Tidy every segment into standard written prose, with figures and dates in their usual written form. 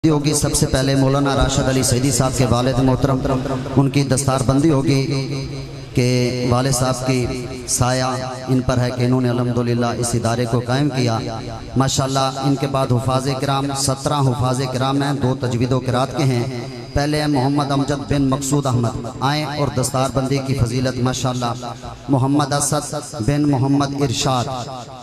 बंदी होगी। सबसे पहले मौलाना राशिद अली सईदी साहब के वालिद मोहतरम उनकी दस्तार बंदी होगी कि वालिद साहब की साया इन पर है कि इन्होंने अल्हम्दुलिल्लाह इस इदारे को कायम किया माशाल्लाह। इनके बाद हुफाज़ किराम 17 हुफाज़ किराम हैं, 2 तजवीदो किरात के हैं। पहले हैं मोहम्मद अमजद बिन मकसूद अहमद, आए और दस्तार बंदी की फजीलत माशाल्लाह। मोहम्मद असद बिन मोहम्मद इरशाद,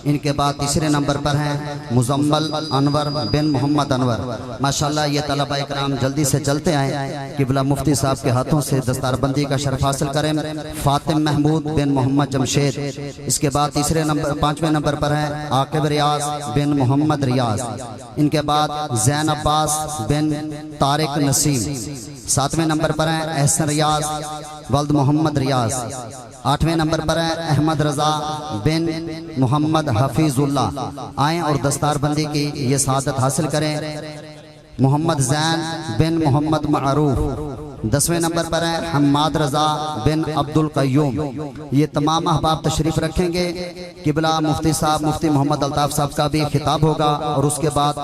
इनके बाद तीसरे नंबर पर हैं मुजम्मल अनवर बिन मोहम्मद अनवर माशाल्लाह। ये तलबा इकराम जल्दी से चलते आए किबला मुफ्ती साहब के हाथों से दस्तार बंदी का शर्फ हासिल करें। फातिम महमूद बिन मोहम्मद जमशेद, इसके बाद 5वें नंबर पर हैं आकिब रियाज बिन मोहम्मद रियाज, इनके बाद जैन अब्बास बिन तारिक नसीम। 7वें नंबर पर हैं एहसन रियाज वल्द मोहम्मद रियाज। 8वें नंबर पर है अहमद रजा बिन मोहम्मद हफीजुल्लाह, आएँ और दस्तार बंदी की ये सआदत हासिल करें। मोहम्मद जैन बिन मोहम्मद मारूफ। 10वें नंबर पर है हम्माद रजा बिन अब्दुल कय्यूम। ये तमाम अहबाब तशरीफ रखेंगे। किबला मुफ्ती साहब मुफ्ती मोहम्मद अल्ताफ साहब का भी खिताब होगा और उसके बाद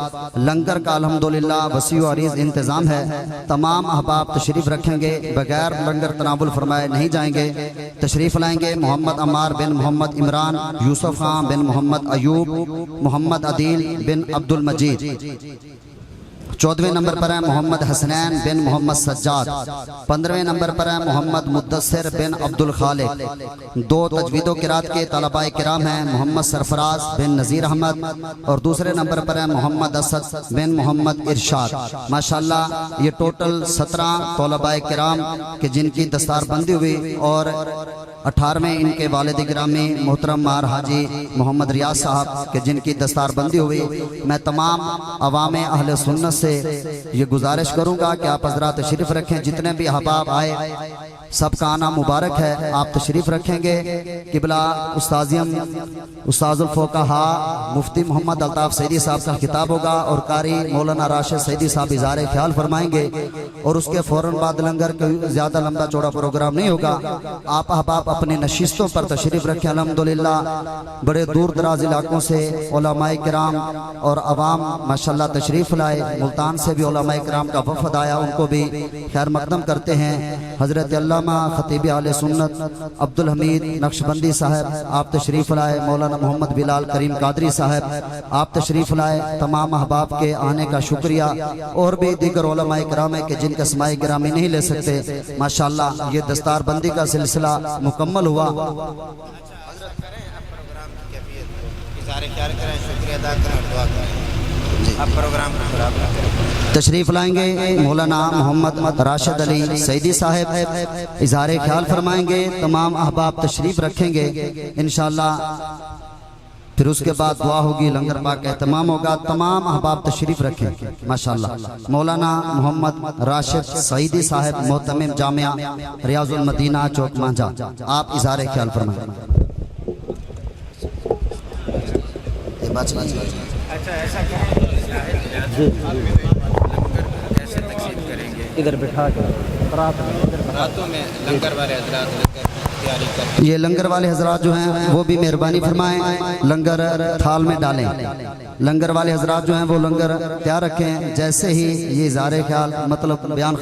लंगर का अल्हम्दुलिल्लाह वसी व अरीज इंतज़ाम है। तमाम अहबाब तशरीफ रखेंगे, बगैर लंगर तनावुल फरमाए नहीं जाएंगे। तशरीफ लाएंगे मोहम्मद अम्मार बिन मोहम्मद इमरान, यूसुफ खान बिन मोहम्मद अयूब, मोहम्मद अदील बिन अब्दुल मजीद। 14वें नंबर पर है मोहम्मद हसनैन बिन मोहम्मद सज्जाद। 15वें नंबर पर है मोहम्मद मुद्दस्सिर बिन अब्दुल खालिक। 2 तजवीदो किरात के तलबा किराम हैं मोहम्मद सरफराज बिन नज़ीर अहमद और दूसरे नंबर पर है मोहम्मद असद बिन मोहम्मद इरशाद माशाल्लाह। ये टोटल 17 तलबा किराम के जिनकी दस्तार बंदी हुई और 18वें इनके वालिद गिरामी मोहतरम मार हाजी मोहम्मद रियाज साहब के जिनकी दस्तार बंदी हुई। मैं तमाम अवाम अहले सुन्नत से ये गुजारिश करूंगा कि आप हज़रात तशरीफ रखें। जितने भी अहबाब आए सबका आना मुबारक है। आप तशरीफ रखेंगे। किबला उस्ताज़ियम उस्ताजुल फ़ुक़हा मुफ्ती मोहम्मद अल्ताफ सईदी साहब का खिताब होगा और कारी मौलाना राशिद सईदी साहब इज़हारे ख्याल फरमाएंगे और उसके फ़ौरन बाद लंगर कोई ज़्यादा लंबा चौड़ा प्रोग्राम नहीं होगा। आप अहबाब अपने नशिस्तों पर तशरीफ रखें। अल्हम्दुलिल्लाह बड़े दूर दराज इलाकों से उलमाए किराम और अवाम माशाल्लाह तशरीफ लाए। मुल्तान से भी उलमाए किराम का वफ़द आया, उनको भी खैर मकदम करते हैं। हज़रत अल्लामा खतीब आले सुन्नत अब्दुल हमीद नक्शबंदी साहब आप तशरीफ लाए। मौलाना मोहम्मद बिलाल करीम कादरी साहब आप तशरीफ लाए। तमाम अहबाब के आने का शुक्रिया। और भी दीगर उलमाए किराम है कि जिनका समाए गिरामी नहीं ले सकते माशाल्लाह। ये दस्तार बंदी का सिलसिला मुकम्मल हुआ। तशरीफ लाएंगे मौलाना मोहम्मद राशिद अली सईदी साहब इज़हारे ख्याल फरमाएंगे। तमाम अहबाब तशरीफ रखेंगे इंशाअल्लाह। फिर उसके बाद दुआ होगी, लंगर पाक का एहतमाम होगा। तमाम अहबाब तशरीफ रखें माशाअल्लाह। मौलाना मोहम्मद राशिद सईदी साहब मोहतमिम जामिया रियाजुल मदीना चौक मांझा आप इज़हारे ख्याल फरमाएं। अच्छा ऐसा करें कैसे तकसीम करेंगे? इधर बिठा कर रातों में लंगर वाले हजरात तैयारी करते। ये लंगर वाले हजरात जो हैं वो भी मेहरबानी फरमाएं, लंगर थाल में डालें। लंगर वाले हजरात जो हैं वो लंगर तैयार रखें। जैसे ही ये इज़हारे ख्याल मतलब बयान